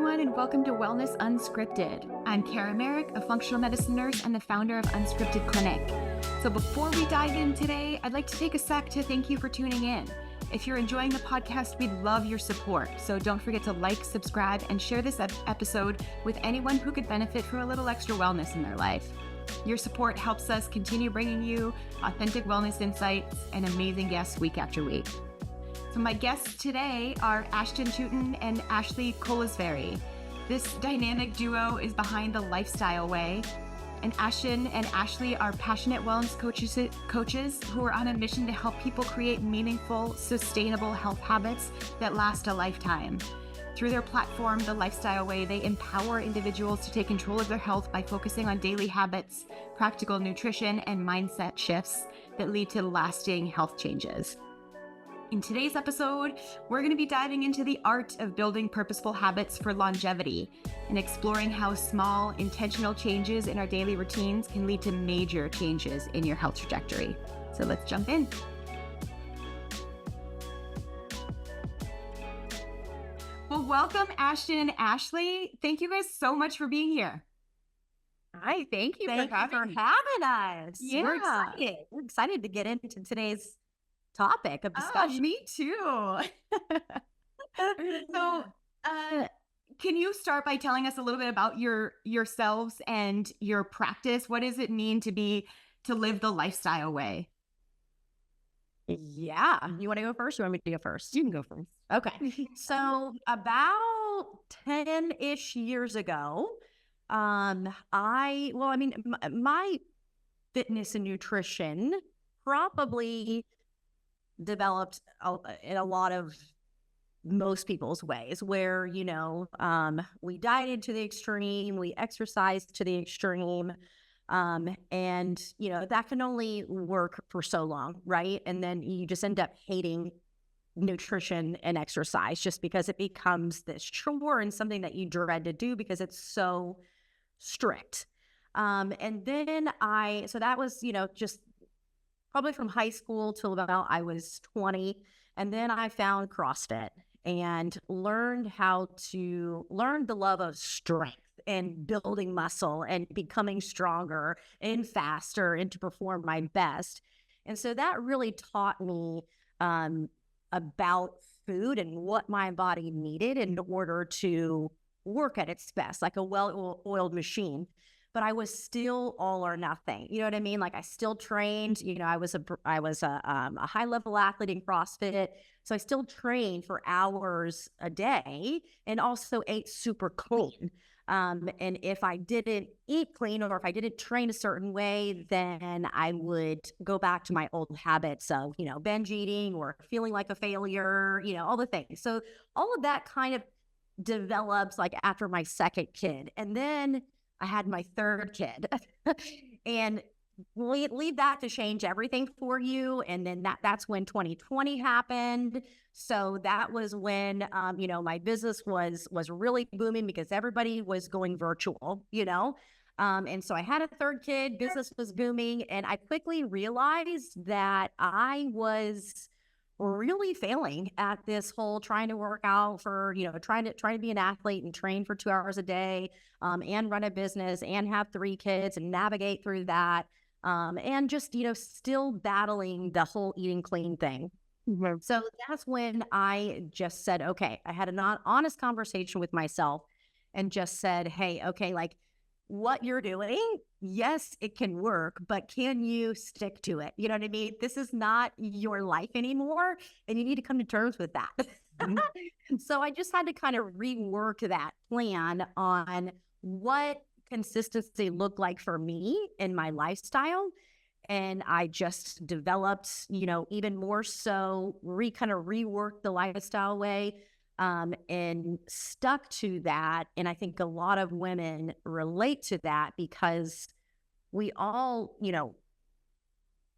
everyone, and welcome to Wellness Unscripted. I'm Kara Merrick, a functional medicine nurse and the founder of Unscripted Clinic. So before we dive in today, I'd like to take a sec to thank you for tuning in. If you're enjoying the podcast, we'd love your support. So don't forget to like, subscribe, and share this episode with anyone who could benefit from a little extra wellness in their life. Your support helps us continue bringing you authentic wellness insights and amazing guests week after week. So my guests today are Ashton Tutin and Ashley Kolozsvary. This dynamic duo is behind the Lifestyle Way, and Ashton and Ashley are passionate wellness coaches who are on a mission to help people create meaningful, sustainable health habits that last a lifetime. Through their platform, The Lifestyle Way, they empower individuals to take control of their health by focusing on daily habits, practical nutrition, and mindset shifts that lead to lasting health changes. In today's episode, we're going to be diving into the art of building purposeful habits for longevity and exploring how small, intentional changes in our daily routines can lead to major changes in your health trajectory. So let's jump in. Well, welcome, Ashton and Ashley. Thank you guys so much for being here. Hi, thank you for having us. Yeah. We're excited to get into today's topic of discussion. Me too. So, can you start by telling us a little bit about yourselves and your practice? What does it mean to live the lifestyle way? Yeah. You want to go first? Or you want me to go first? You can go first. Okay. So about 10-ish years ago, my fitness and nutrition probably developed in a lot of most people's ways where, we dieted to the extreme, we exercised to the extreme, and, that can only work for so long, right? And then you just end up hating nutrition and exercise just because it becomes this chore and something that you dread to do because it's so strict. And then so that was, just probably from high school till about I was 20. And then I found CrossFit and learned the love of strength and building muscle and becoming stronger and faster and to perform my best. And so that really taught me about food and what my body needed in order to work at its best, like a well-oiled machine. But I was still all or nothing. You know what I mean? Like I still trained, I was a high level athlete in CrossFit. So I still trained for hours a day and also ate super clean. And if I didn't eat clean or if I didn't train a certain way, then I would go back to my old habits of, binge eating or feeling like a failure, all the things. So all of that kind of develops like after my second kid. And then I had my third kid and leave that to change everything for you. And then that's when 2020 happened. So that was when, my business was really booming because everybody was going virtual, and so I had a third kid, business was booming. And I quickly realized that I was really failing at this whole trying to work out for, trying to be an athlete and train for 2 hours a day, and run a business and have 3 kids and navigate through that. And just, still battling the whole eating clean thing. Mm-hmm. So that's when I just said, okay, I had an honest conversation with myself and just said, hey, okay, like what you're doing, yes, it can work, but can you stick to it? You know what I mean? This is not your life anymore, and you need to come to terms with that. Mm-hmm. So I just had to kind of rework that plan on what consistency looked like for me in my lifestyle. And I just developed, even more so, reworked the lifestyle way, and stuck to that. And I think a lot of women relate to that because we all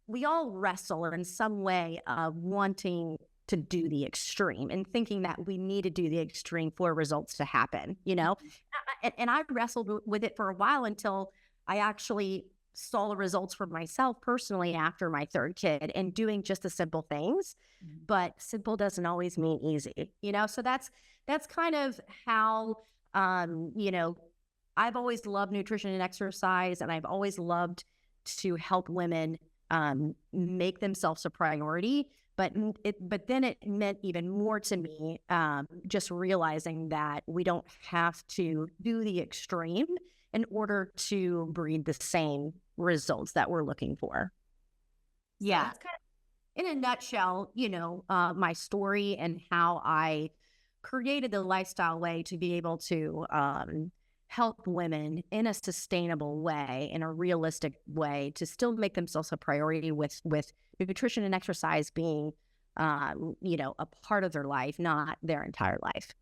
wrestle in some way of wanting to do the extreme and thinking that we need to do the extreme for results to happen, and I wrestled with it for a while until I actually saw the results for myself personally after my third kid and doing just the simple things. But simple doesn't always mean easy, So that's kind of how You know, I've always loved nutrition and exercise, and I've always loved to help women make themselves a priority. But then it meant even more to me, just realizing that we don't have to do the extreme in order to breed the same results that we're looking for. Yeah. So that's kind of, in a nutshell, you know, my story and how I created the lifestyle way to be able to help women in a sustainable way, in a realistic way, to still make themselves a priority with nutrition and exercise being, you know, a part of their life, not their entire life.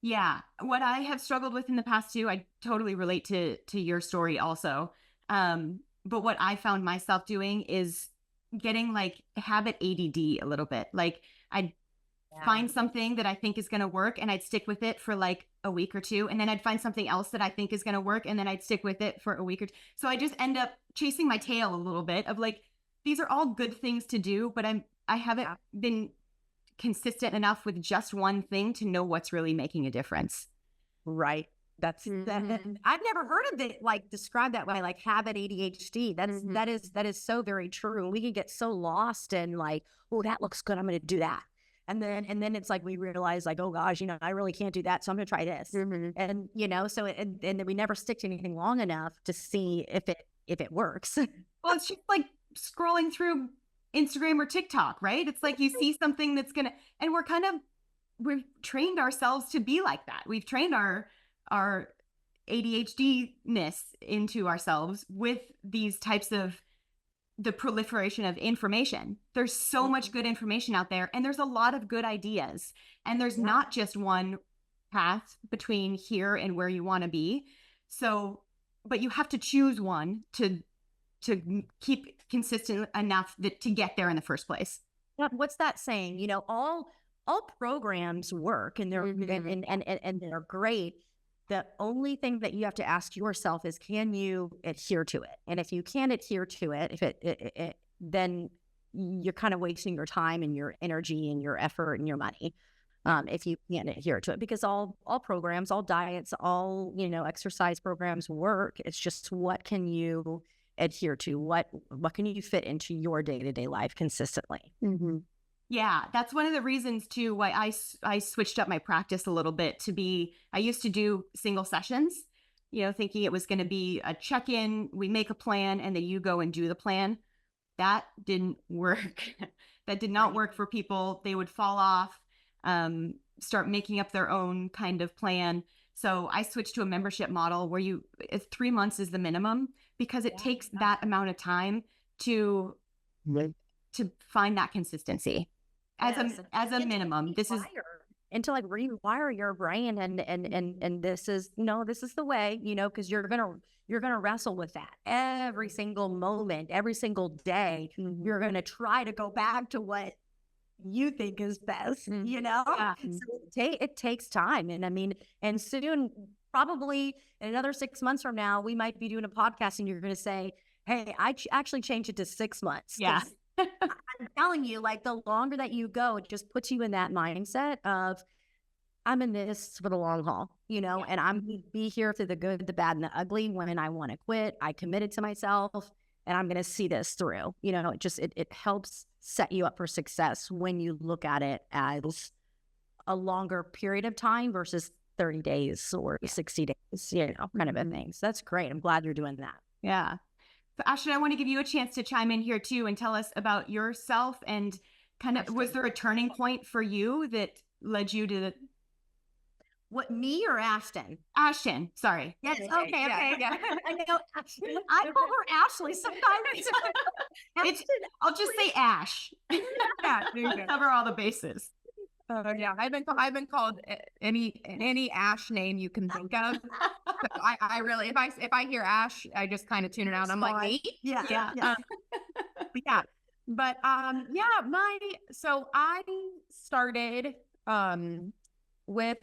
Yeah. What I have struggled with in the past too, I totally relate to your story also. But what I found myself doing is getting like habit ADD a little bit. Like I'd find something that I think is going to work and I'd stick with it for like a week or two. And then I'd find something else that I think is going to work. And then I'd stick with it for a week or two. So I just end up chasing my tail a little bit of like, these are all good things to do, but I haven't been consistent enough with just one thing to know what's really making a difference. Right. That's that. I've never heard of it like described that way, like habit ADHD. That is so very true. We can get so lost in like, oh, that looks good, I'm going to do that. And then it's like we realize like, oh gosh, you know, I really can't do that, so I'm going to try this. And you know, so and then we never stick to anything long enough to see if it works. Well, it's just like scrolling through Instagram or TikTok, right? It's like you see something that's gonna, and we've trained ourselves to be like that. We've trained our ADHD-ness into ourselves with these types of the proliferation of information. There's so much good information out there, and there's a lot of good ideas, and there's not just one path between here and where you want to be. So, but you have to choose one to keep consistent enough to get there in the first place. What's that saying? You know, all programs work, and they're and they're great. The only thing that you have to ask yourself is, can you adhere to it? And if you can't adhere to it, if it then you're kind of wasting your time and your energy and your effort and your money. If you can't adhere to it, because all programs, all diets, all, you know, exercise programs work. It's just, what can you adhere to? What can you fit into your day-to-day life consistently? Yeah, that's one of the reasons too why I switched up my practice a little bit to be, I used to do single sessions, you know, thinking it was going to be a check-in, we make a plan, and then you go and do the plan. That didn't work. That did not work for people. They would fall off, start making up their own kind of plan. So I switched to a membership model where 3 months is the minimum, because it takes that amount of time to find that consistency as a minimum. This is, and to like rewire your brain, and this is the way, you know, because you're gonna wrestle with that every single moment, every single day. You're gonna try to go back to what you think is best, you know. So it takes time, and I mean, and soon, probably in another 6 months from now, we might be doing a podcast, and you're gonna say, hey, I actually changed it to 6 months. yeah. I'm telling you, like, the longer that you go, it just puts you in that mindset of, I'm in this for the long haul, you know, and I'm going to be here through the good, the bad, and the ugly. When I want to quit, I committed to myself, and I'm going to see this through. You know, it helps set you up for success when you look at it as a longer period of time versus 30 days or 60 days, you know, kind of a thing. So that's great. I'm glad you're doing that. Yeah. So Ashton, I want to give you a chance to chime in here too and tell us about yourself, and kind of, was there a turning point for you that led you to What, me or Ashton? Ashton, sorry. Yes. Okay. Yeah. I know. I call her Ashley sometimes. I'll just say Ash. Yeah, there you go. Cover all the bases. Yeah, I've been called any Ash name you can think of. I really, if I hear Ash, I just kind of tune it out. I'm like, me? Yeah. Yeah. But so I started with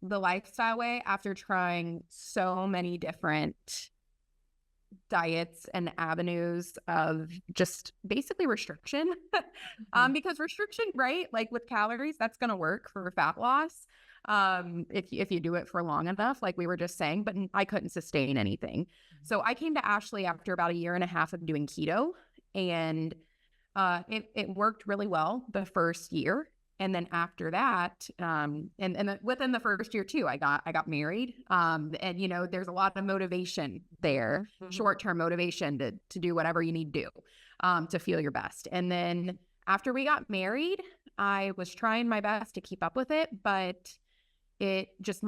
the lifestyle way after trying so many different diets and avenues of just basically restriction. Because restriction, right? Like with calories, that's going to work for fat loss. If you do it for long enough, like we were just saying, but I couldn't sustain anything. So I came to Ashley after about 1.5 years of doing keto, and it worked really well the first year. And then after that, and within the first year too, I got married. And you know, there's a lot of motivation there, short-term motivation to do whatever you need to do, to feel your best. And then after we got married, I was trying my best to keep up with it, but it just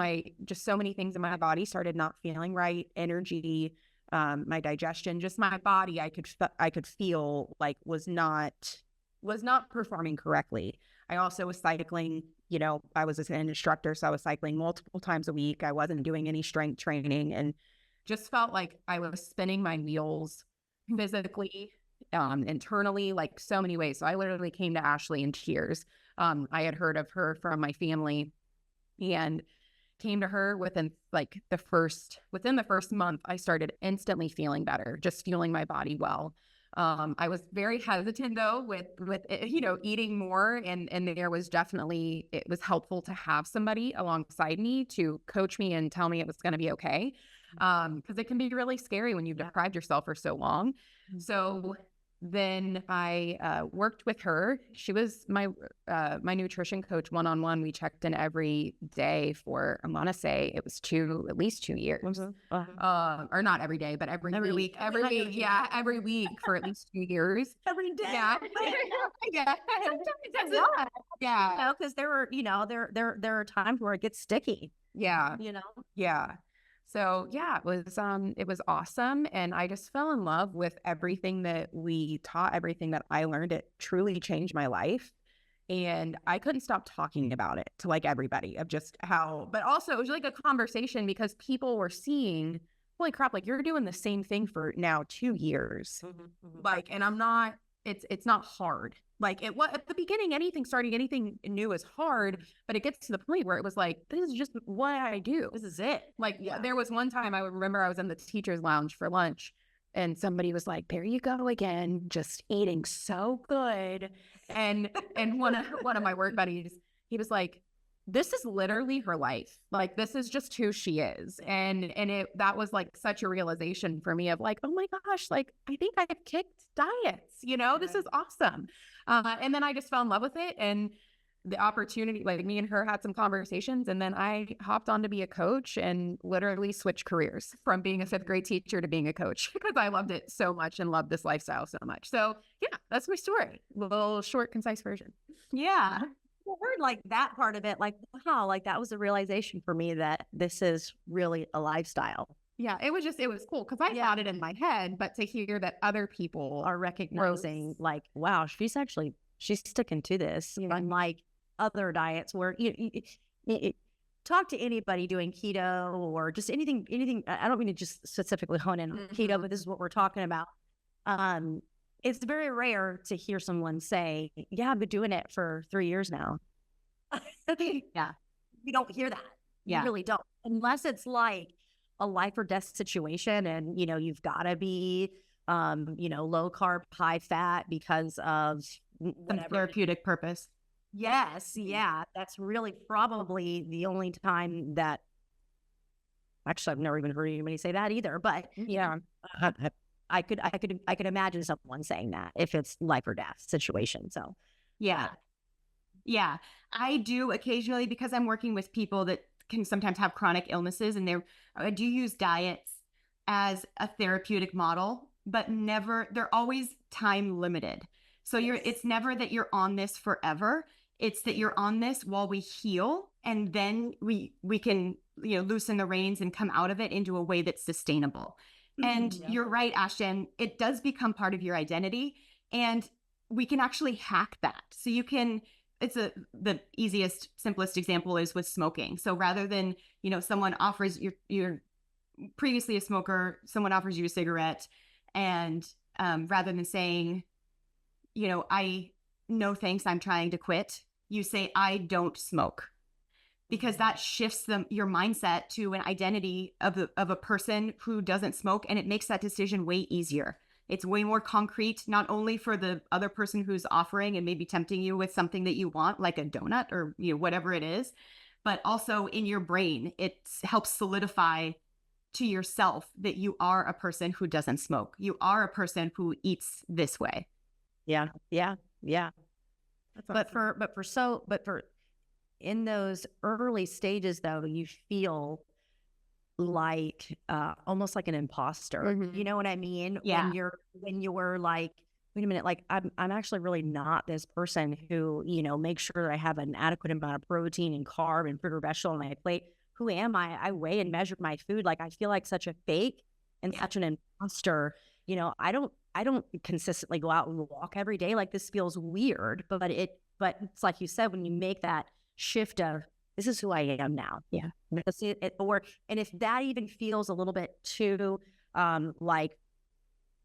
so many things in my body started not feeling right. Energy, my digestion, just my body, I could feel like was not performing correctly. I also was cycling, you know, I was an instructor, so I was cycling multiple times a week. I wasn't doing any strength training, and just felt like I was spinning my wheels physically, internally, like so many ways. So I literally came to Ashley in tears. I had heard of her from my family and came to her within the first month. I started instantly feeling better, just fueling my body well. I was very hesitant though with you know, eating more, and there was definitely, it was helpful to have somebody alongside me to coach me and tell me it was going to be okay. Because it can be really scary when you've deprived yourself for so long. So then I worked with her. She was my nutrition coach one-on-one. We checked in every day for, I want to say it was at least 2 years. Or not every day, but every week. Every week. Yeah, every week for at least 2 years. Every day. Yeah. Yeah. Sometimes a lot. Yeah. You know, because there were, you know, there are times where it gets sticky. Yeah. You know? Yeah. So yeah, it was awesome. And I just fell in love with everything that we taught, everything that I learned. It truly changed my life. And I couldn't stop talking about it to like everybody of just how, but also it was like a conversation because people were seeing, holy crap, like you're doing the same thing for now 2 years. Like, and I'm not, it's not hard. Like at the beginning, anything new is hard, but it gets to the point where it was like, this is just what I do. This is it. Like, there was one time I remember I was in the teacher's lounge for lunch and somebody was like, there you go again, just eating so good. And one of my work buddies, he was like, this is literally her life. Like, this is just who she is. And that was like such a realization for me of like, oh my gosh, like, I think I've kicked diets, you know, this is awesome. And then I just fell in love with it, and the opportunity, like me and her had some conversations, and then I hopped on to be a coach and literally switched careers from being a 5th grade teacher to being a coach because I loved it so much and loved this lifestyle so much. So yeah, that's my story. A little short, concise version. Yeah. I heard like that part of it, like, wow, like that was a realization for me that this is really a lifestyle. Yeah, it was cool because I had it in my head, but to hear that other people are recognizing like, wow, she's sticking to this. Unlike other diets where you talk to anybody doing keto or just anything. I don't mean to just specifically hone in on keto, but this is what we're talking about. It's very rare to hear someone say, yeah, I've been doing it for 3 years now. Yeah. You don't hear that. Yeah. You really don't. Unless it's like a life or death situation and, you know, you've got to be, low carb, high fat because of whatever. Therapeutic purpose. Yes. Yeah. That's really probably the only time that, actually, I've never even heard anybody say that either, but yeah. I could imagine someone saying that if it's life or death situation. So, yeah. I do occasionally because I'm working with people that can sometimes have chronic illnesses, and I do use diets as a therapeutic model, but they're always time limited. So it's never that you're on this forever. It's that you're on this while we heal, and then we can, loosen the reins and come out of it into a way that's sustainable. And you're right, Ashton, it does become part of your identity, and we can actually hack that. So the easiest, simplest example is with smoking. So rather than, someone offers, you're previously a smoker, someone offers you a cigarette, and rather than saying, no thanks, I'm trying to quit, you say, I don't smoke. because that shifts your mindset to an identity of a person who doesn't smoke, and it makes that decision way easier. It's way more concrete, not only for the other person who's offering and maybe tempting you with something that you want, like a donut or whatever it is, but also in your brain. It helps solidify to yourself that you are a person who doesn't smoke. You are a person who eats this way. Yeah. But for in those early stages, though, you feel like almost like an imposter. Mm-hmm. You know what I mean? Yeah. When you're like, wait a minute, like I'm actually really not this person who, makes sure I have an adequate amount of protein and carb and fruit or vegetable on my plate. Who am I? I weigh and measure my food. Like I feel like such a fake and such an imposter. I don't consistently go out and walk every day. Like this feels weird, but it's like you said, when you make that shift of this is who I am now. Yeah. And if that even feels a little bit too like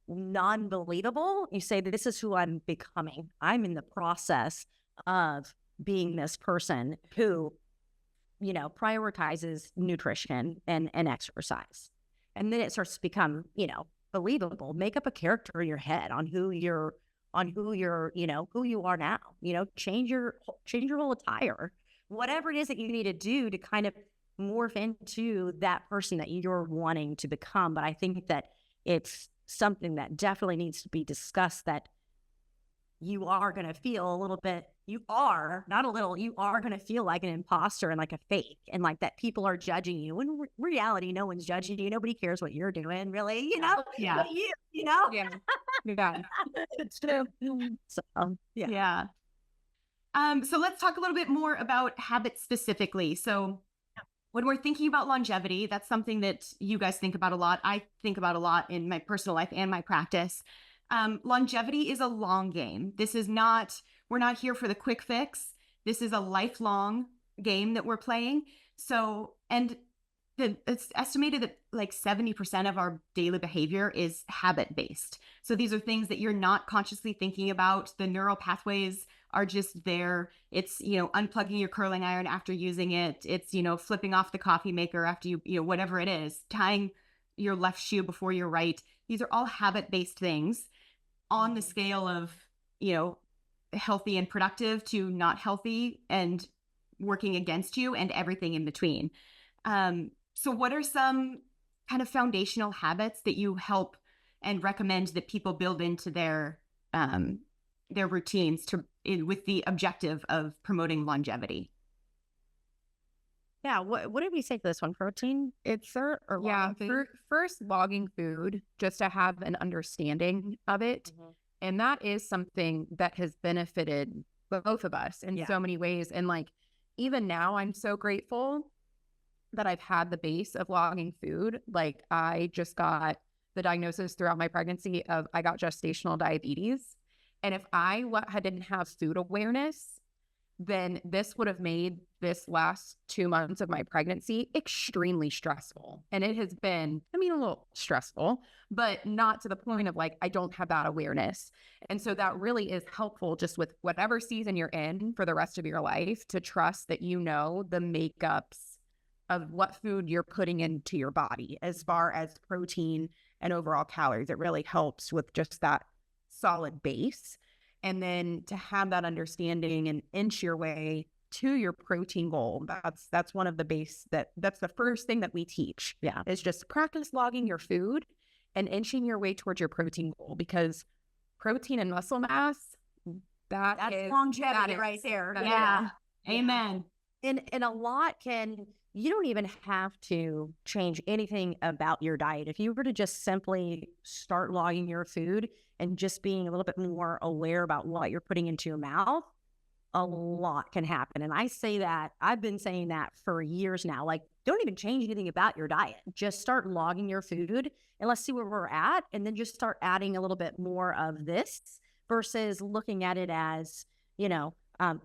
non-believable, you say that this is who I'm becoming. I'm in the process of being this person who, prioritizes nutrition and exercise. And then it starts to become, believable. Make up a character in your head on who you're, who you are now. Change your whole attire. Whatever it is that you need to do to kind of morph into that person that you're wanting to become. But I think that it's something that definitely needs to be discussed, that you are going to feel a little bit, you are going to feel like an imposter and like a fake, and like that people are judging you. In reality, no one's judging you. Nobody cares what you're doing, really, Yeah. But Yeah. It's true. So, Yeah. So let's talk a little bit more about habits specifically. So when we're thinking about longevity, that's something that you guys think about a lot. I think about a lot in my personal life and my practice. Longevity is a long game. We're not here for the quick fix. This is a lifelong game that we're playing. So, and it's estimated that like 70% of our daily behavior is habit-based. So these are things that you're not consciously thinking about. The neural pathways are just there. It's, unplugging your curling iron after using it. It's, flipping off the coffee maker after whatever it is, tying your left shoe before your right. These are all habit-based things on the scale of, healthy and productive to not healthy and working against you and everything in between. So what are some kind of foundational habits that you help and recommend that people build into their routines with the objective of promoting longevity? Yeah. What did we say for this one? Protein? First logging food, just to have an understanding of it. Mm-hmm. And that is something that has benefited both of us in so many ways. And like, even now, I'm so grateful that I've had the base of logging food. Like I just got the diagnosis throughout my pregnancy I got gestational diabetes. And if I didn't have food awareness, then this would have made this last 2 months of my pregnancy extremely stressful. And it has been, a little stressful, but not to the point of like, I don't have that awareness. And so that really is helpful just with whatever season you're in for the rest of your life, to trust that the makeups of what food you're putting into your body as far as protein and overall calories. It really helps with just that solid base. And then to have that understanding and inch your way to your protein goal. That's one of the that's the first thing that we teach. Yeah. Is just practice logging your food and inching your way towards your protein goal, because protein and muscle mass, that's longevity right there. Yeah. Amen. And a lot you don't even have to change anything about your diet. If you were to just simply start logging your food and just being a little bit more aware about what you're putting into your mouth, a lot can happen. And I say that, I've been saying that for years now. Like, don't even change anything about your diet. Just start logging your food and let's see where we're at. And then just start adding a little bit more of this versus looking at it as,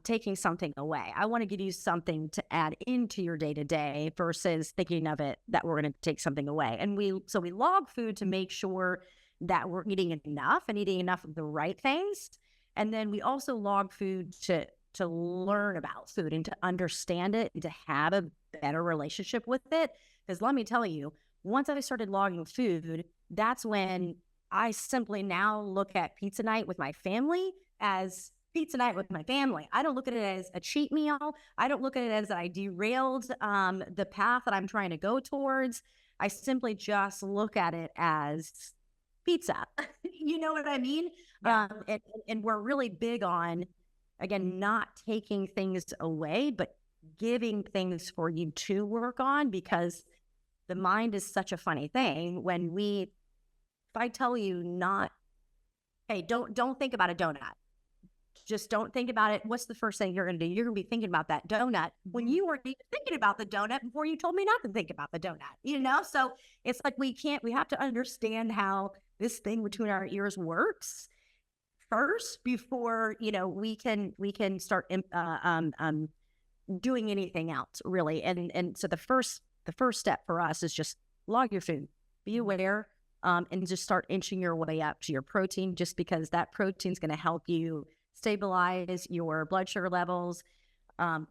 taking something away. I want to give you something to add into your day-to-day versus thinking of it that we're going to take something away. And we log food to make sure that we're eating enough and eating enough of the right things. And then we also log food to to learn about food and to understand it and to have a better relationship with it. Because let me tell you, once I started logging food, that's when I simply now look at pizza night with my family as pizza night with my family. I don't look at it as a cheat meal. I don't look at it as I derailed the path that I'm trying to go towards. I simply just look at it as pizza. You know what I mean? Yeah. And we're really big on, again, not taking things away, but giving things for you to work on, because the mind is such a funny thing. If I tell you hey, don't think about a donut. Just don't think about it. What's the first thing you're going to do? You're going to be thinking about that donut when you weren't even thinking about the donut before you told me not to think about the donut, So it's like we have to understand how this thing between our ears works first before, we can start doing anything else, really. And so the first step for us is just log your food, be aware, and just start inching your way up to your protein, just because that protein is going to help you stabilize your blood sugar levels,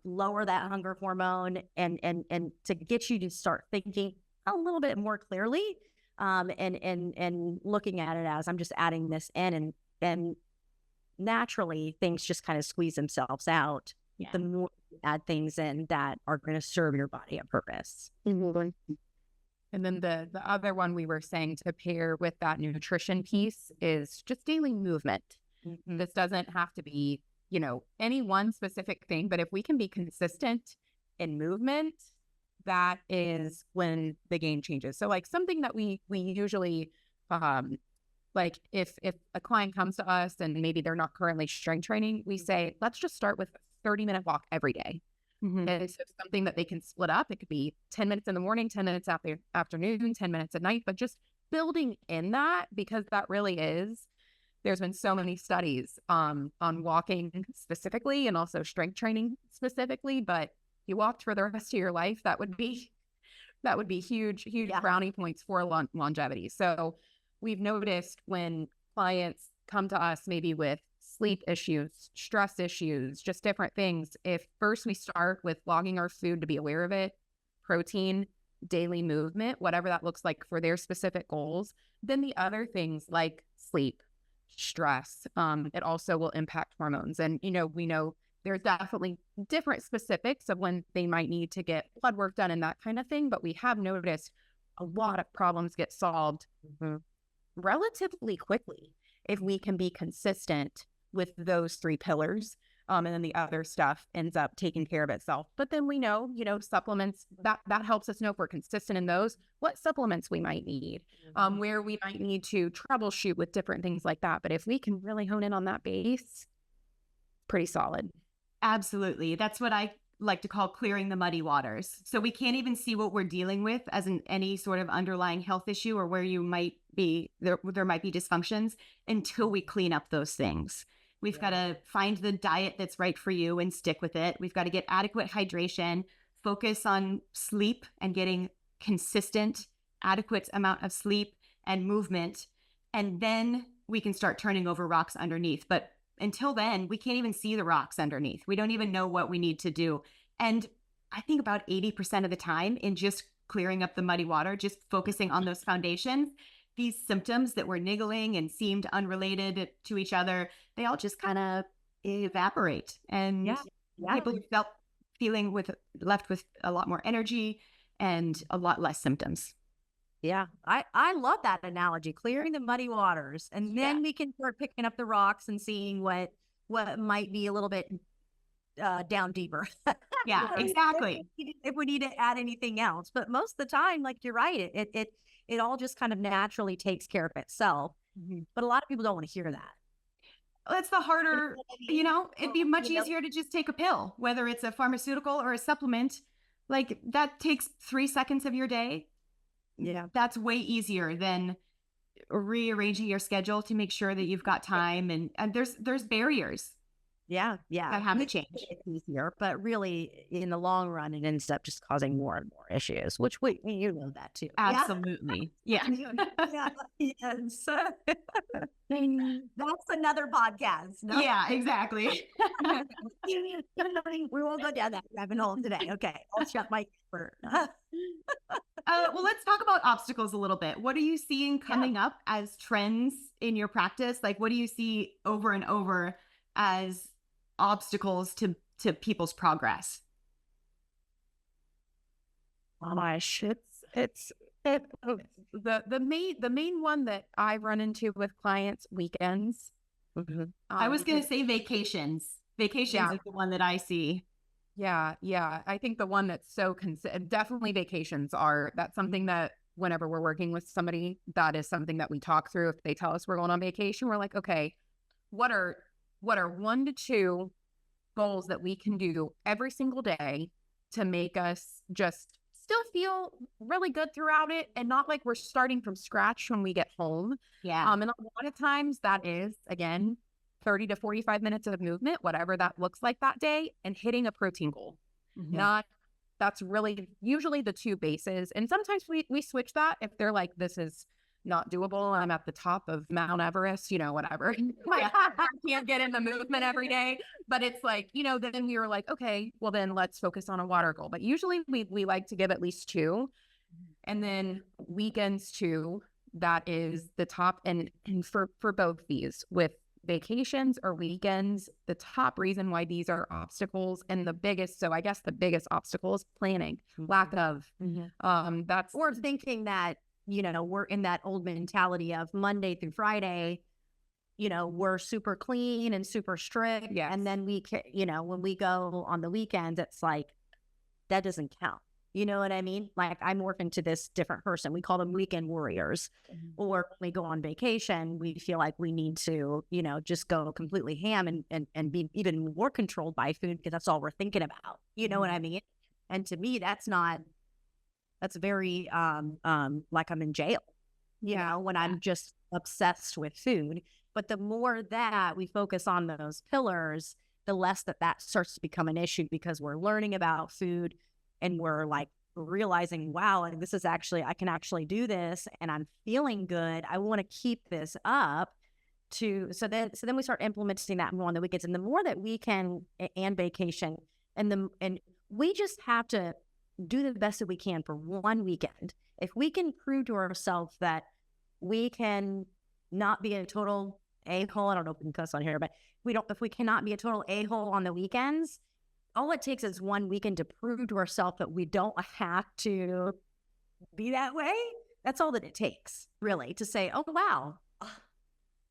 lower that hunger hormone, and to get you to start thinking a little bit more clearly, and looking at it as I'm just adding this in, and naturally things just kind of squeeze themselves out. Yeah. The more you add things in that are going to serve your body a purpose. Mm-hmm. And then the other one we were saying to pair with that nutrition piece is just daily movement. Mm-hmm. This doesn't have to be, any one specific thing, but if we can be consistent in movement, that is when the game changes. So like something that we usually, like if a client comes to us and maybe they're not currently strength training, we say, let's just start with a 30-minute walk every day. Mm-hmm. And so something that they can split up. It could be 10 minutes in the morning, 10 minutes afternoon, 10 minutes at night, but just building in that, because that really is, there's been so many studies on walking specifically and also strength training specifically, but you walked for the rest of your life, that would be huge brownie points for longevity. So we've noticed when clients come to us maybe with sleep issues, stress issues, just different things, if first we start with logging our food to be aware of it, protein, daily movement, whatever that looks like for their specific goals, then the other things like sleep, stress, it also will impact hormones. And, we know there's definitely different specifics of when they might need to get blood work done and that kind of thing. But we have noticed a lot of problems get solved relatively quickly if we can be consistent with those three pillars. And then the other stuff ends up taking care of itself. But then we know, supplements, that helps us know if we're consistent in those, what supplements we might need, where we might need to troubleshoot with different things like that. But if we can really hone in on that base, pretty solid. Absolutely. That's what I like to call clearing the muddy waters. So we can't even see what we're dealing with as any sort of underlying health issue or where you might be, there might be dysfunctions until we clean up those things. We've got to find the diet that's right for you and stick with it. We've got to get adequate hydration, focus on sleep and getting consistent, adequate amount of sleep and movement. And then we can start turning over rocks underneath. But until then, we can't even see the rocks underneath. We don't even know what we need to do. And I think about 80% of the time in just clearing up the muddy water, just focusing on those foundations, these symptoms that were niggling and seemed unrelated to each other, they all just kind of evaporate. And people left with a lot more energy and a lot less symptoms. Yeah, I love that analogy, clearing the muddy waters. And then we can start picking up the rocks and seeing what might be a little bit down deeper. Yeah, exactly. If we need to add anything else. But most of the time, like you're right, it all just kind of naturally takes care of itself. Mm-hmm. But a lot of people don't want to hear that. That's the harder, it'd be much easier to just take a pill, whether it's a pharmaceutical or a supplement. Like that takes 3 seconds of your day. Yeah. That's way easier than rearranging your schedule to make sure that you've got time. And there's barriers. Yeah. that have to change. It's easier, but really in the long run, it ends up just causing more and more issues, which you know that too. Absolutely. Yeah. Yes. That's another podcast. No? Yeah, exactly. We won't go down that rabbit hole today. Okay. I'll shut my ear. Well, let's talk about obstacles a little bit. What are you seeing coming up as trends in your practice? Like, what do you see over and over as obstacles to people's progress? Oh gosh, the main one that I run into with clients, weekends. Mm-hmm. I was going to say vacations. Vacations is the one that I see. Yeah. I think the one that's definitely vacations that's something that whenever we're working with somebody, that is something that we talk through. If they tell us we're going on vacation, we're like, okay, what are 1 to 2 goals that we can do every single day to make us just still feel really good throughout it and not like we're starting from scratch when we get home. Yeah. And a lot of times that is, again, 30 to 45 minutes of movement, whatever that looks like that day, and hitting a protein goal. Mm-hmm. That's really usually the 2 bases. And sometimes we switch that if they're like, this is not doable. I'm at the top of Mount Everest, whatever. Like, I can't get in the movement every day. But it's like, then we were like, okay, well then let's focus on a water goal. But usually we like to give at least 2. And then weekends too, that is the top. And for both these, with vacations or weekends, the top reason why these are obstacles and the biggest obstacle is planning, lack of, that's, or thinking that, we're in that old mentality of Monday through Friday, we're super clean and super strict. Yes. And then when we go on the weekends, it's like, that doesn't count. You know what I mean? Like, I morph into this different person. We call them weekend warriors. Mm-hmm. Or when we go on vacation, we feel like we need to, just go completely ham and be even more controlled by food because that's all we're thinking about. You know what I mean? And to me, that's very like I'm in jail, when I'm just obsessed with food. But the more that we focus on those pillars, the less that starts to become an issue because we're learning about food and we're like realizing, wow, and this is actually, I can actually do this and I'm feeling good. I want to keep this up so then we start implementing that more on the weekends. And the more that we can, and vacation, and we just have to do the best that we can for one weekend. If we can prove to ourselves that we can not be a total a-hole, I don't know if we can cuss on here, but if we cannot be a total a-hole on the weekends, all it takes is one weekend to prove to ourselves that we don't have to be that way. That's all that it takes, really, to say, oh, wow,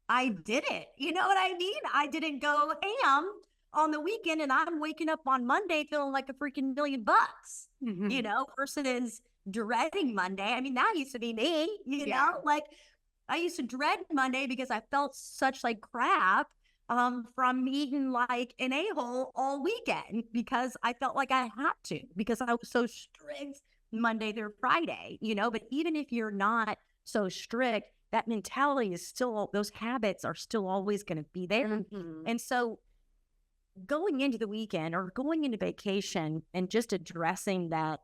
I did it. You know what I mean? I didn't go ham on the weekend and I'm waking up on Monday feeling like a freaking $1,000,000, versus dreading Monday. I mean, that used to be me, know, like I used to dread Monday because I felt such like crap from eating like an a-hole all weekend because I felt like I had to, because I was so strict Monday through Friday, but even if you're not so strict, that mentality is still, those habits are still always going to be there. Mm-hmm. And so going into the weekend or going into vacation and just addressing that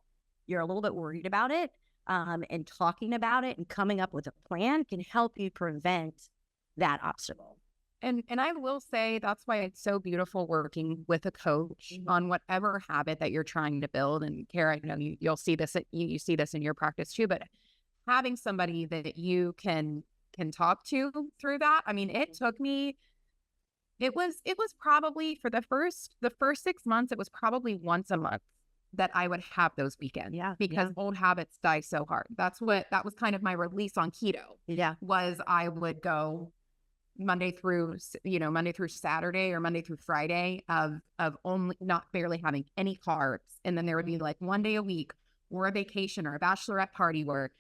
you're a little bit worried about it, and talking about it and coming up with a plan can help you prevent that obstacle. And I will say that's why it's so beautiful working with a coach on whatever habit that you're trying to build. And Kara, you'll see this, you see this in your practice too, but having somebody that you can talk to through that. I mean, it took me, it was probably for the first 6 months, it was probably once a month that I would have those weekends. Yeah. Because old habits die so hard. That was kind of my release on keto. Yeah. Was I would go Monday through Saturday or Monday through Friday of only not barely having any carbs. And then there would be like one day a week or a vacation or a bachelorette party where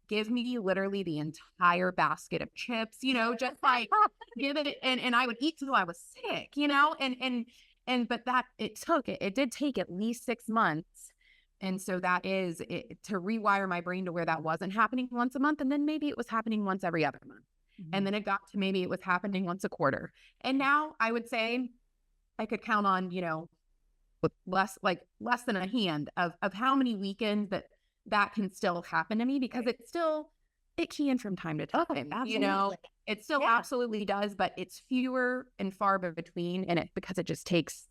give me literally the entire basket of chips, just like give it. And I would eat till I was sick, but that it did take at least 6 months. And so that is it, to rewire my brain to where that wasn't happening once a month. And then maybe it was happening once every other month. Mm-hmm. And then it got to maybe it was happening once a quarter. And now I would say I could count on, with less than a hand of how many weekends that can still happen to me, because it can from time to time, it still absolutely does, but it's fewer and far between, and because it just takes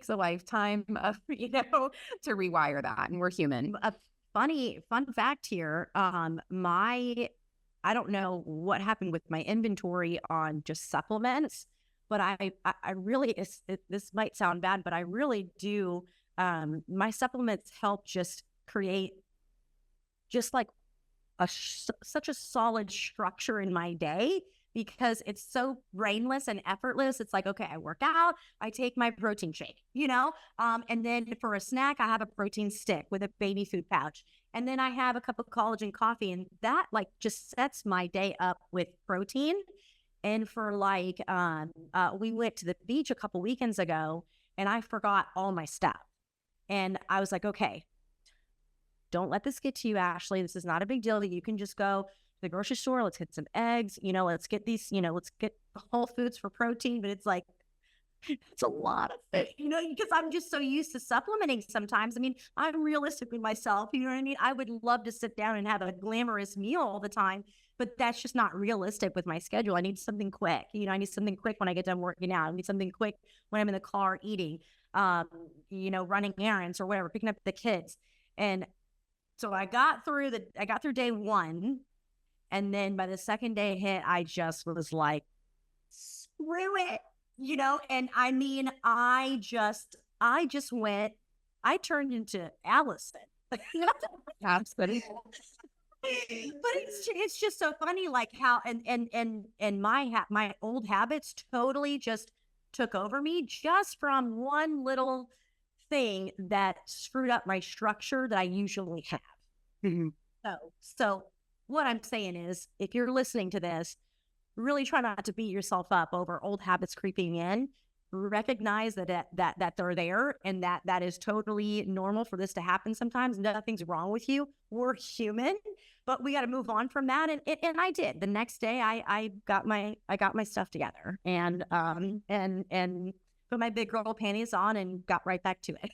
a lifetime of, to rewire that, and we're human. A fun fact here, I don't know what happened with my inventory on just supplements, but I really, this might sound bad, but I really do. My supplements help just create just like such a solid structure in my day, because it's so brainless and effortless. It's like, okay, I work out, I take my protein shake, and then for a snack, I have a protein stick with a baby food pouch. And then I have a cup of collagen coffee, and that like just sets my day up with protein. And for we went to the beach a couple weekends ago, and I forgot all my stuff. And I was like, okay, don't let this get to you, Ashley. This is not a big deal. You can just go to the grocery store. Let's get some eggs. Let's get these, let's get Whole Foods for protein. But it's like, it's a lot of things, because I'm just so used to supplementing sometimes. I mean, I'm realistic with myself. You know what I mean? I would love to sit down and have a glamorous meal all the time, but that's just not realistic with my schedule. I need something quick. I need something quick when I get done working out. I need something quick when I'm in the car eating, running errands or whatever, picking up the kids. And so I got through day one. And then by the second day hit, I just was like, screw it. And I mean, I turned into Allison. That's funny. But it's just so funny, like how, and my old habits totally just took over me just from one little thing that screwed up my structure that I usually have. Mm-hmm. So what I'm saying is, if you're listening to this, really try not to beat yourself up over old habits creeping in. Recognize that they're there, and that is totally normal for this to happen sometimes. Nothing's wrong with you. We're human, but we got to move on from that. And I did. The next day, I got my stuff together and put my big girl panties on and got right back to it.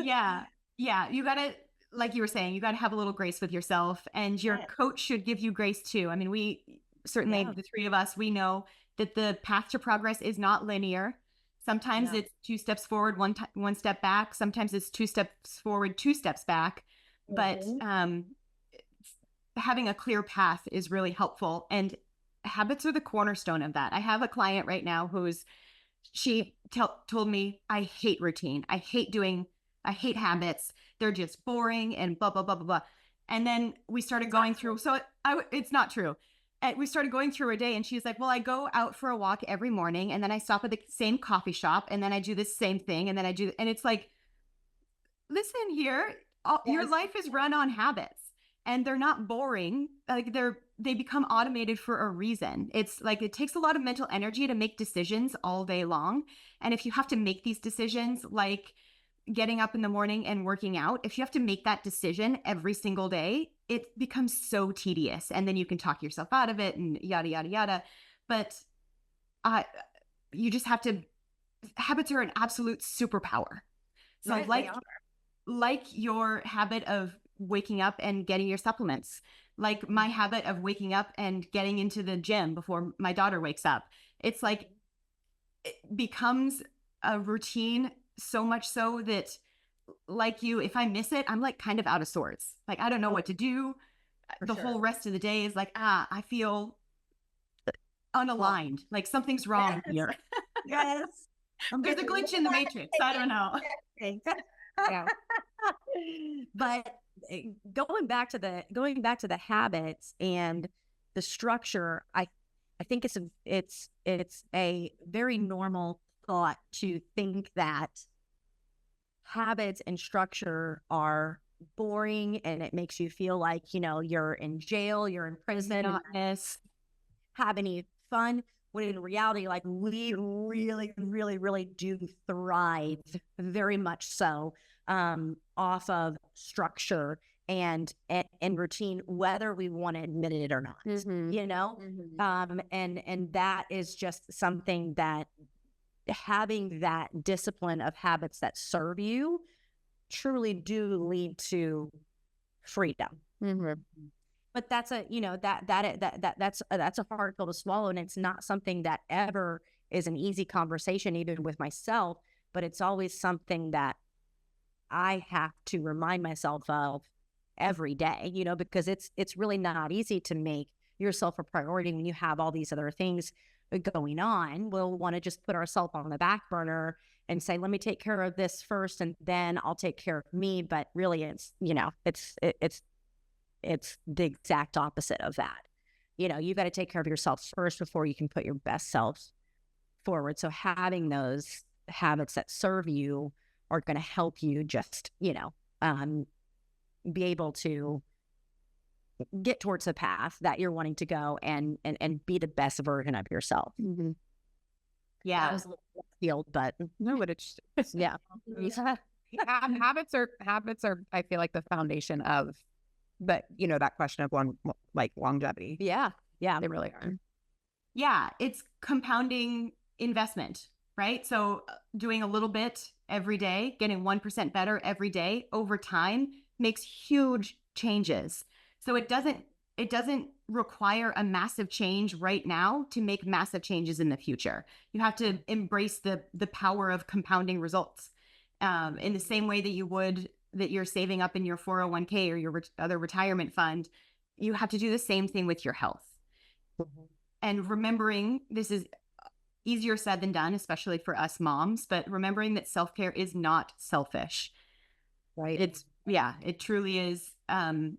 Yeah. You got to, like you were saying, you got to have a little grace with yourself, and your coach should give you grace too. I mean, we certainly, the three of us, we know that the path to progress is not linear. Sometimes it's 2 steps forward, one step back. Sometimes it's 2 steps forward, 2 steps back. But having a clear path is really helpful. And habits are the cornerstone of that. I have a client right now she told me, I hate routine. I hate habits. They're just boring and blah, blah, blah, blah, blah. And then we started going through, it's not true. We started going through her day, and she's like, well, I go out for a walk every morning, and then I stop at the same coffee shop, and then I do this same thing. And then and it's like, listen here, your life is run on habits, and they're not boring. Like they become automated for a reason. It's like, it takes a lot of mental energy to make decisions all day long. And if you have to make these decisions, like getting up in the morning and working out, if you have to make that decision every single day, it becomes so tedious, and then you can talk yourself out of it and yada, yada, yada. But you just have to, habits are an absolute superpower. So like your habit of waking up and getting your supplements, like my habit of waking up and getting into the gym before my daughter wakes up, it's like, it becomes a routine, so much so that, like you, if I miss it, I'm like kind of out of sorts. Like, I don't know what to do. Whole rest of the day is like, I feel unaligned. Like something's wrong here. Yes. There's a glitch in the matrix. I don't know. Yeah. But going back to the habits and the structure, I think it's a very normal thought to think that habits and structure are boring, and it makes you feel like, you're in jail, you're in prison, have any fun, when in reality, like, we really, really, really do thrive very much so off of structure and routine, whether we want to admit it or not. And that is just something that having that discipline of habits that serve you truly do lead to freedom. But that's a, that's a hard pill to swallow. And it's not something that ever is an easy conversation, even with myself, but it's always something that I have to remind myself of every day, because it's really not easy to make yourself a priority when you have all these other things going on. We'll want to just put ourselves on the back burner and say, let me take care of this first, and then I'll take care of me. But really it's the exact opposite of that. You've got to take care of yourself first before you can put your best self forward. So having those habits that serve you are going to help you just, be able to get towards the path that you're wanting to go and be the best version of yourself. Yeah. That was a little field, but no, but it's yeah. Habits are, I feel like, the foundation of that, that question of longevity. Yeah. Yeah. They really are. Yeah. It's compounding investment, right? So doing a little bit every day, getting 1% better every day over time makes huge changes. So it doesn't require a massive change right now to make massive changes in the future. You have to embrace the power of compounding results in the same way that you're saving up in your 401k or your other retirement fund. You have to do the same thing with your health. And remembering, this is easier said than done, especially for us moms, but remembering that self-care is not selfish, right? It truly is a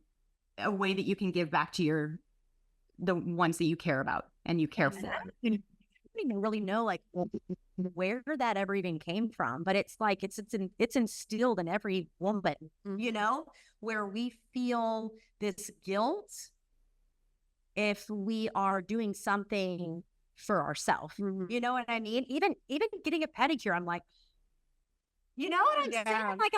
way that you can give back to the ones that you care about and you care for. I don't even really know where that ever even came from, but it's like it's instilled in every woman, where we feel this guilt if we are doing something for ourselves. You know what I mean? Even getting a pedicure, I'm like, you know what I'm saying? I'm like,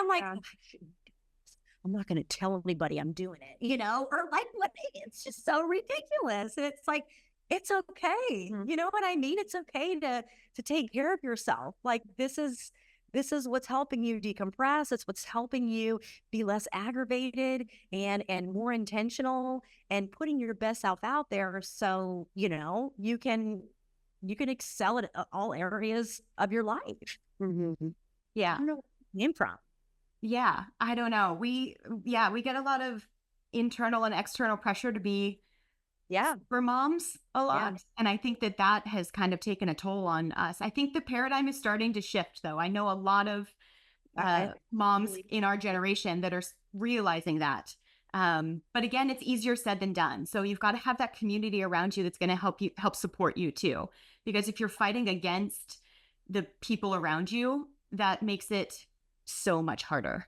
I'm not going to tell anybody I'm doing it, or it's just so ridiculous. And it's like, it's okay. You know what I mean? It's okay to take care of yourself. Like this is what's helping you decompress. It's what's helping you be less aggravated and more intentional and putting your best self out there. So, you can excel at all areas of your life. Yeah. I don't know where it came from. Yeah, I don't know. We get a lot of internal and external pressure to be super moms a lot. Yeah. And I think that has kind of taken a toll on us. I think the paradigm is starting to shift, though. I know a lot of moms in our generation that are realizing that. But again, it's easier said than done. So you've got to have that community around you that's going to help support you too. Because if you're fighting against the people around you, that makes it so much harder.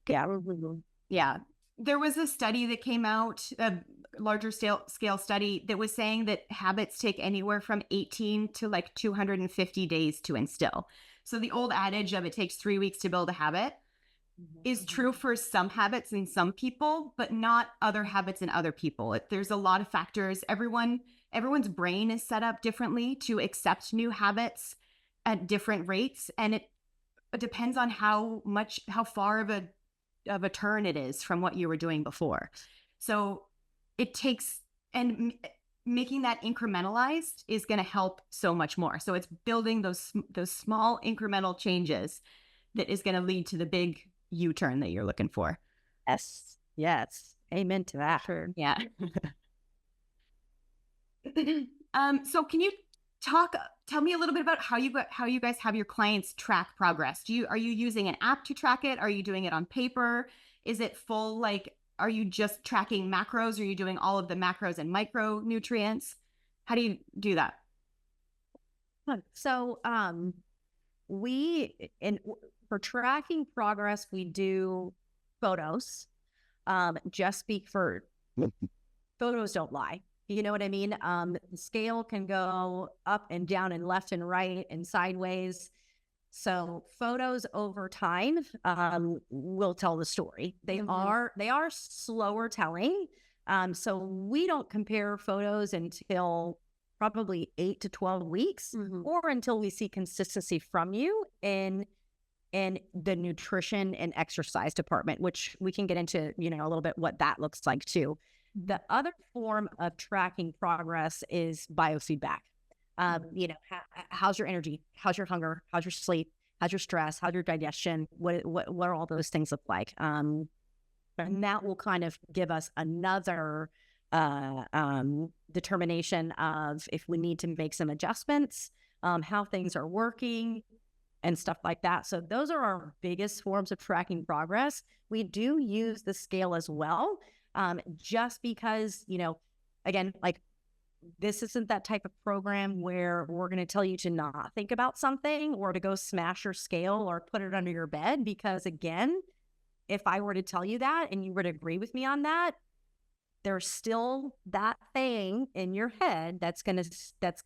Yeah. There was a study that came out, a larger scale study, that was saying that habits take anywhere from 18 to 250 days to instill. So the old adage of it takes 3 weeks to build a habit is true for some habits in some people, but not other habits in other people. There's a lot of factors. Everyone's brain is set up differently to accept new habits at different rates. And it depends on how far of a turn it is from what you were doing before. So it takes, and making that incrementalized is going to help so much more. So it's building those small incremental changes that is going to lead to the big U-turn that you're looking for. Yes. Amen to that. Sure. Yeah. So can you tell me a little bit about how you guys have your clients track progress? Are you using an app to track it? Are you doing it on paper? Is it full, are you just tracking macros? Are you doing all of the macros and micronutrients? How do you do that? So, for tracking progress, we do photos. Photos don't lie. You know what I mean? The scale can go up and down and left and right and sideways. So photos over time will tell the story. They are slower telling. So we don't compare photos until probably 8 to 12 weeks, or until we see consistency from you in the nutrition and exercise department, which we can get into, a little bit what that looks like too. The other form of tracking progress is biofeedback. How's your energy? How's your hunger? How's your sleep? How's your stress? How's your digestion? What are all those things look like? And that will kind of give us another determination of if we need to make some adjustments, how things are working, and stuff like that. So those are our biggest forms of tracking progress. We do use the scale as well, just because, again, like, this isn't that type of program where we're going to tell you to not think about something or to go smash your scale or put it under your bed. Because again, if I were to tell you that and you were to agree with me on that, there's still that thing in your head that's gonna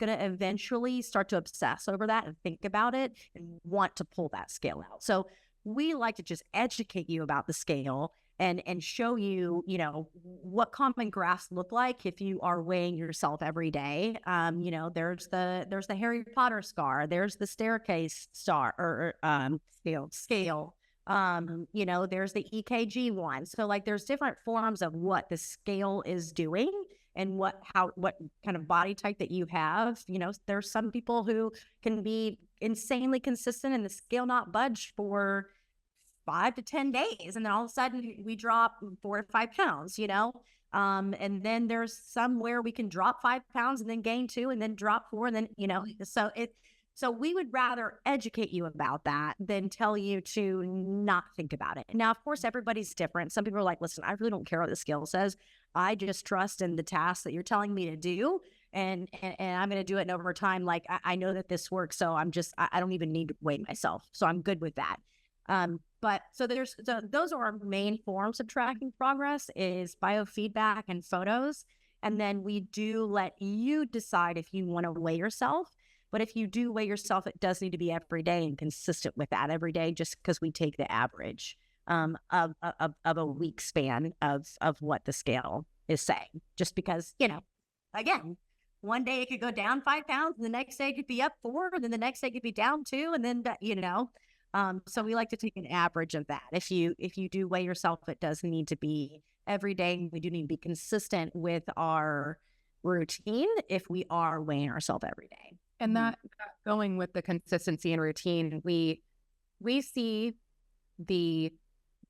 eventually start to obsess over that and think about it and want to pull that scale out. So we like to just educate you about the scale and show you, what common graphs look like if you are weighing yourself every day. There's the Harry Potter scar, there's the staircase star or scale. There's the EKG one. So like there's different forms of what the scale is doing and what kind of body type that you have. There's some people who can be insanely consistent and the scale not budge for 5 to 10 days. And then all of a sudden we drop 4 to 5 pounds, and then there's some where we can drop 5 pounds and then gain 2 and then drop 4. And then, so we would rather educate you about that than tell you to not think about it. Now, of course, everybody's different. Some people are like, listen, I really don't care what the scale says. I just trust in the task that you're telling me to do. And I'm going to do it. And over time, like, I know that this works. So I don't even need to weigh myself. So I'm good with that. But those are our main forms of tracking progress is biofeedback and photos. And then we do let you decide if you want to weigh yourself. But if you do weigh yourself, it does need to be every day and consistent with that every day, just because we take the average of a week span of what the scale is saying. Just because, again, one day it could go down 5 pounds, and the next day it could be up 4, and then the next day it could be down 2, and then, so we like to take an average of that. If you do weigh yourself, it does need to be every day. We do need to be consistent with our routine if we are weighing ourselves every day. And that going with the consistency and routine, we see the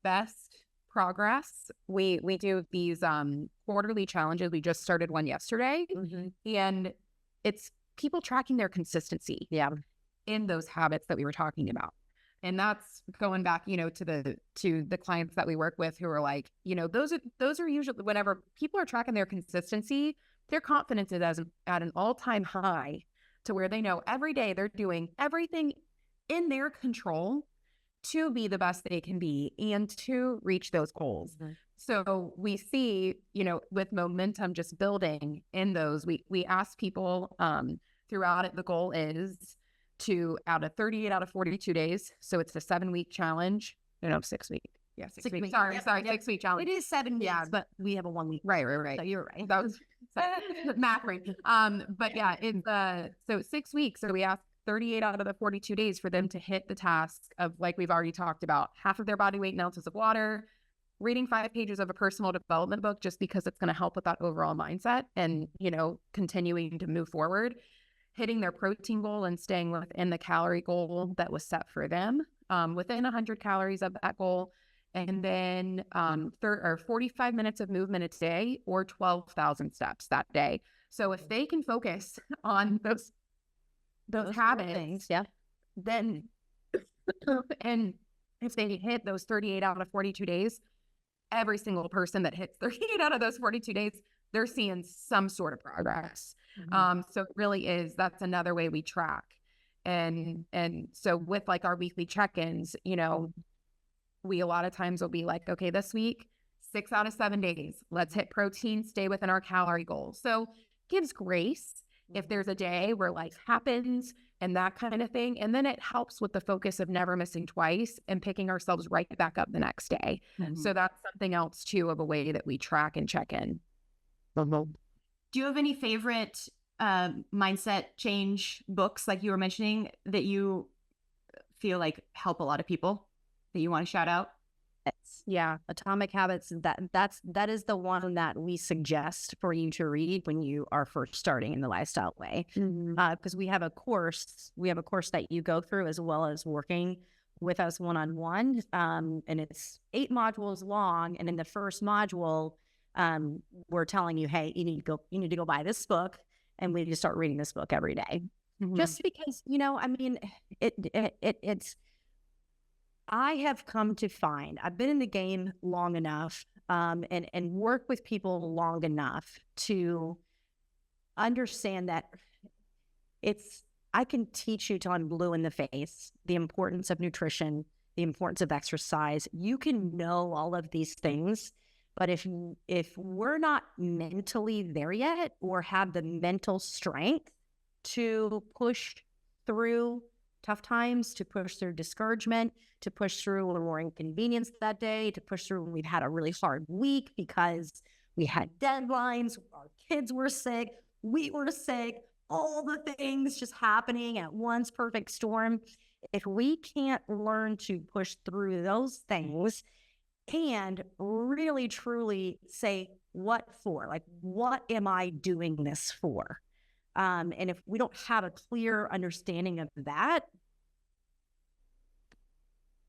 best progress. We do these quarterly challenges. We just started one yesterday, and it's people tracking their consistency in those habits that we were talking about. And that's going back, to the clients that we work with who are like, those are usually whenever people are tracking their consistency, their confidence is at an all-time high, to where they know every day they're doing everything in their control to be the best they can be and to reach those goals. So we see, with momentum just building in those, we ask people throughout it, the goal is to out of 38 out of 42 days. So it's a 7-week challenge. 6 week. Yeah, 6 weeks. Sorry, 6-week challenge. It is 7 weeks, but we have a 1 week. Right. So you're right. That was math right. But yeah, it's so 6 weeks. So we ask 38 out of the 42 days for them to hit the task of, like we've already talked about, half of their body weight in ounces of water, reading 5 pages of a personal development book, just because it's going to help with that overall mindset and, continuing to move forward, hitting their protein goal and staying within the calorie goal that was set for them, within 100 calories of that goal. And then 45 minutes of movement a day or 12,000 steps that day. So if they can focus on those habits, things, then and if they hit those 38 out of 42 days, every single person that hits 38 out of those 42 days, they're seeing some sort of progress. So it really is, that's another way we track. And so with like our weekly check-ins, we a lot of times will be like, okay, this week, 6 out of 7 days, let's hit protein, stay within our calorie goals. So gives grace if there's a day where life happens and that kind of thing. And then it helps with the focus of never missing twice and picking ourselves right back up the next day. So that's something else too of a way that we track and check in. Do you have any favorite mindset change books, like you were mentioning, that you feel like help a lot of people that you want to shout out? Yeah, Atomic Habits. That is the one that we suggest for you to read when you are first starting in the lifestyle way. Because we have a course that you go through, as well as working with us one-on-one. And it's 8 modules long. And in the first module, we're telling you, hey, you need to go buy this book, and we need to start reading this book every day. Just because, I mean, it's. I have come to find, I've been in the game long enough, and work with people long enough to understand that I can teach you till I'm blue in the face the importance of nutrition, the importance of exercise. You can know all of these things, but if we're not mentally there yet, or have the mental strength to push through tough times, to push through discouragement, to push through when we're inconvenienced that day, to push through when we've had a really hard week because we had deadlines, our kids were sick, we were sick, all the things just happening at once, perfect storm. If we can't learn to push through those things and really truly say, what for? Like, what am I doing this for? And if we don't have a clear understanding of that,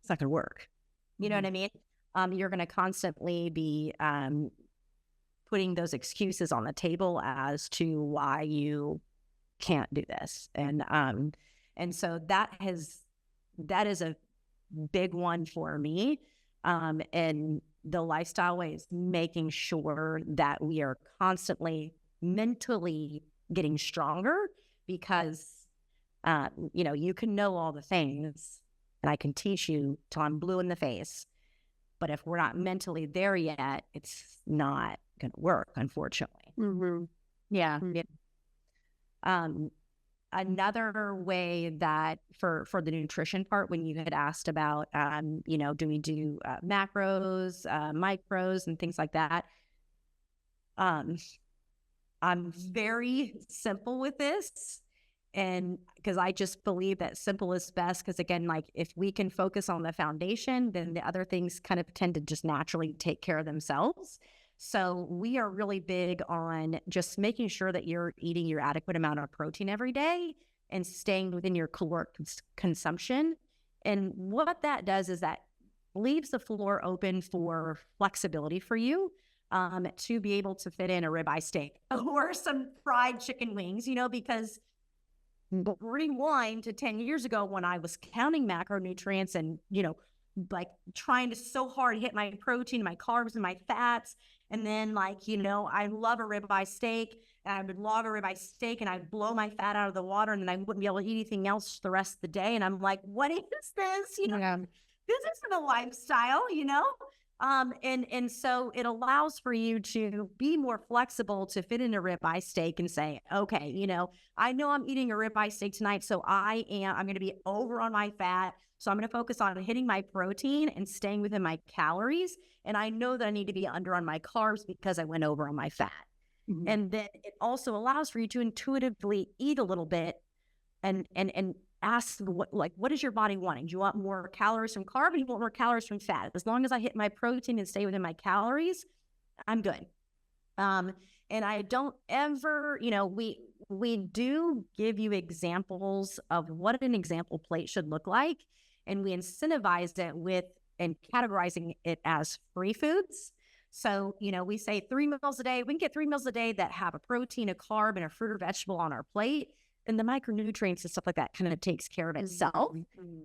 it's not going to work. You know what I mean? You're going to constantly be putting those excuses on the table as to why you can't do this. And so that is a big one for me. And the lifestyle way is making sure that we are constantly mentally getting stronger, because you can know all the things and I can teach you till I'm blue in the face, but if we're not mentally there yet, it's not gonna work, unfortunately. Yeah. Another way that for the nutrition part, when you had asked about do we do macros, micros, and things like that, I'm very simple with this, and because I just believe that simple is best, because again, like, if we can focus on the foundation, then the other things kind of tend to just naturally take care of themselves. So we are really big on just making sure that you're eating your adequate amount of protein every day and staying within your caloric consumption. And what that does is that leaves the floor open for flexibility for you. To be able to fit in a ribeye steak or some fried chicken wings, because rewind to 10 years ago when I was counting macronutrients and, like trying to so hard hit my protein, my carbs, and my fats. And then I love a ribeye steak, and I would love a ribeye steak, and I'd blow my fat out of the water, and then I wouldn't be able to eat anything else the rest of the day. And I'm like, what is this? This isn't a lifestyle, And so it allows for you to be more flexible to fit in a ribeye steak and say, okay, I know I'm eating a ribeye steak tonight, so I'm going to be over on my fat. So I'm going to focus on hitting my protein and staying within my calories. And I know that I need to be under on my carbs because I went over on my fat. And then it also allows for you to intuitively eat a little bit and ask what is your body wanting? Do you want more calories from carb, or do you want more calories from fat? As long as I hit my protein and stay within my calories, I'm good. And I don't ever, we do give you examples of what an example plate should look like, and we incentivize it with and categorizing it as free foods. So, we say 3 meals a day. We can get 3 meals a day that have a protein, a carb, and a fruit or vegetable on our plate. And the micronutrients and stuff like that kind of takes care of itself.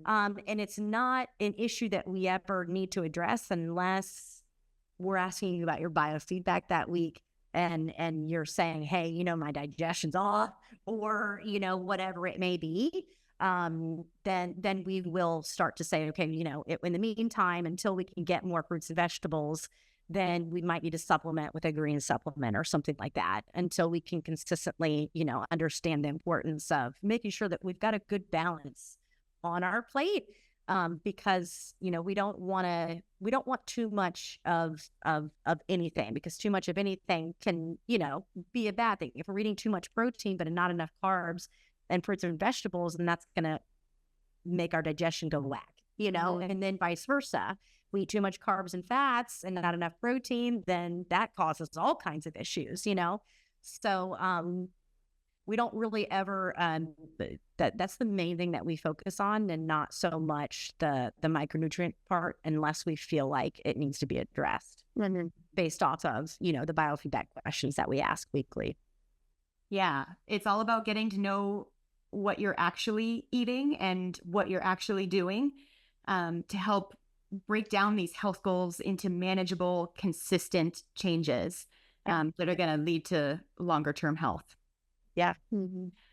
And it's not an issue that we ever need to address unless we're asking you about your biofeedback that week, and you're saying, hey, my digestion's off, or, whatever it may be. Then we will start to say, okay, in the meantime, until we can get more fruits and vegetables, then we might need to supplement with a green supplement or something like that, until we can consistently, understand the importance of making sure that we've got a good balance on our plate. because, we don't want too much of anything, because too much of anything can, be a bad thing. If we're eating too much protein, but not enough carbs and fruits and vegetables, and that's going to make our digestion go whack, and then vice versa. We eat too much carbs and fats and not enough protein, then that causes all kinds of issues, So, we don't really ever, that's the main thing that we focus on, and not so much the micronutrient part, unless we feel like it needs to be addressed based off of, the biofeedback questions that we ask weekly. Yeah. It's all about getting to know what you're actually eating and what you're actually doing, to help break down these health goals into manageable, consistent changes that are going to lead to longer term health. Yeah.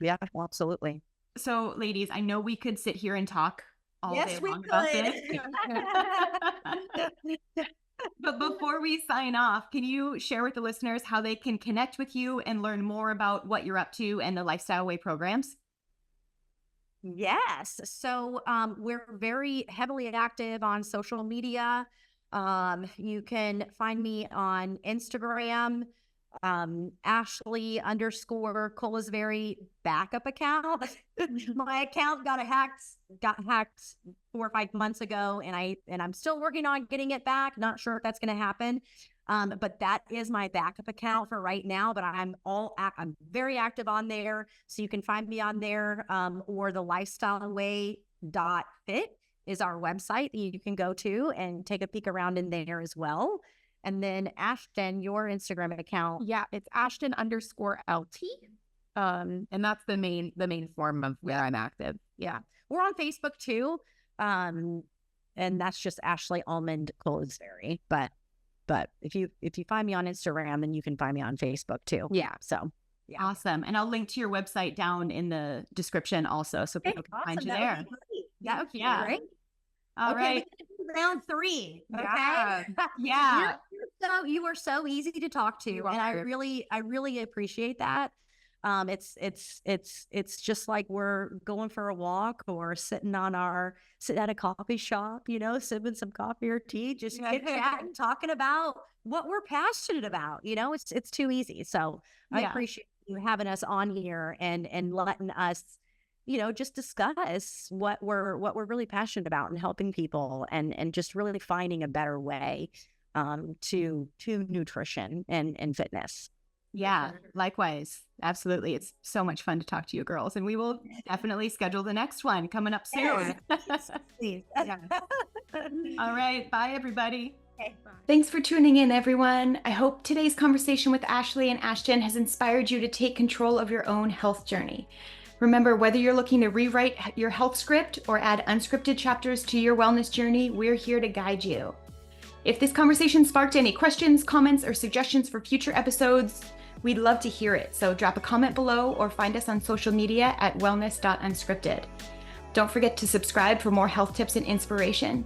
Yeah, absolutely. So ladies, I know we could sit here and talk all day long about this. But before we sign off, can you share with the listeners how they can connect with you and learn more about what you're up to and the Lifestyle Way programs? Yes. So we're very heavily active on social media. You can find me on Instagram, Ashley _Kolozsvary backup account. My account got hacked 4 or 5 months ago, and I'm still working on getting it back. Not sure if that's going to happen. But that is my backup account for right now, but I'm very active on there. So you can find me on there, or the lifestyleway.fit is our website that you can go to and take a peek around in there as well. And then Ashton, your Instagram account. Yeah, it's Ashton _LT. And that's the main form of where I'm active. Yeah. We're on Facebook too. And that's just Ashley Almond Kolozsvary. But if you find me on Instagram, then you can find me on Facebook too. Yeah. So yeah. Awesome. And I'll link to your website down in the description also, so people can find you there. Yeah. Yeah. Right. All right. Round 3. Okay. Yeah. You are so easy to talk to, and I really appreciate that. It's just like we're going for a walk or sitting at a coffee shop, sipping some coffee or tea, just chit-chatting, talking about what we're passionate about. It's too easy. So I appreciate you having us on here and letting us, just discuss what we're really passionate about, and helping people and just really finding a better way to nutrition and fitness. Yeah, likewise. Absolutely. It's so much fun to talk to you girls, and we will definitely schedule the next one coming up soon. Please. All right. Bye, everybody. Okay. Thanks for tuning in, everyone. I hope today's conversation with Ashley and Ashton has inspired you to take control of your own health journey. Remember, whether you're looking to rewrite your health script or add unscripted chapters to your wellness journey, we're here to guide you. If this conversation sparked any questions, comments, or suggestions for future episodes, we'd love to hear it. So drop a comment below or find us on social media at wellness.unscripted. Don't forget to subscribe for more health tips and inspiration.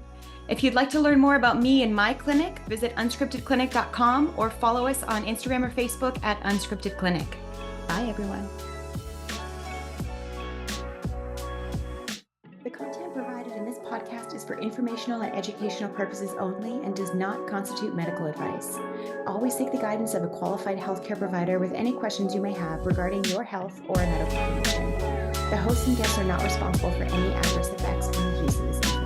If you'd like to learn more about me and my clinic, visit unscriptedclinic.com or follow us on Instagram or Facebook at Unscripted Clinic. Bye, everyone. The content provided in this podcast is for informational and educational purposes only and does not constitute medical advice. Always seek the guidance of a qualified healthcare provider with any questions you may have regarding your health or a medical condition. The hosts and guests are not responsible for any adverse effects from the use of this information.